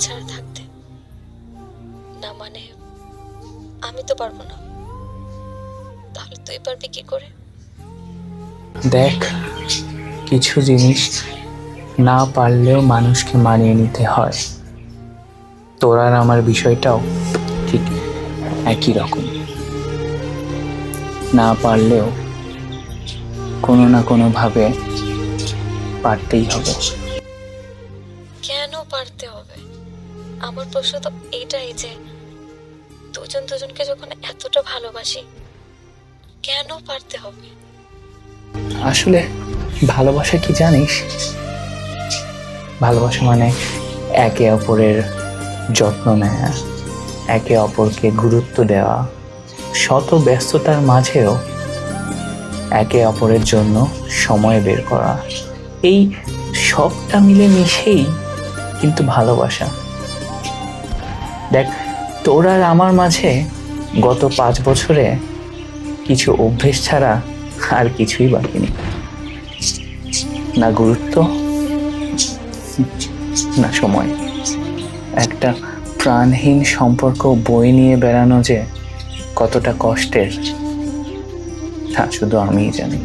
ছাড়া থাকতে। না মানে আমি তো পারবো না, তাহলে তুই পারবি কি করে? দেখ, কিছু জিনিস না পারলেও মানুষকে মানিয়ে নিতে হয়। তোর আর আমার বিষয়টাও ঠিক একই রকম। না পারলেও কোনো না কোনো ভাবে পারতেই হবে। কেন পারতে হবে? আমার প্রশ্ন তো এটাই যে দুজন দুজনকে যখন এতটা ভালোবাসি, কেন পারতে হবে? আসলে ভালোবাসা কি জানিস? ভালোবাসা মানে একে অপরের যত্ন নেওয়া, একে অপরকে গুরুত্ব দেওয়া, শত ব্যস্ততার মাঝেও একে অপরের জন্য সময় বের করা। এই সবটা মিলে মিশেই কিন্তু ভালোবাসা। দেখ, তোর আর আমার মাঝে গত 5 বছরে কিছু অভ্যেস ছাড়া আর কিছুই বাকি নেই। না গুরুত্ব, না সময়। একটা প্রাণহীন সম্পর্ক বয়ে নিয়ে বেড়ানো যে কতটা কষ্টের তা শুধু আমিই জানি।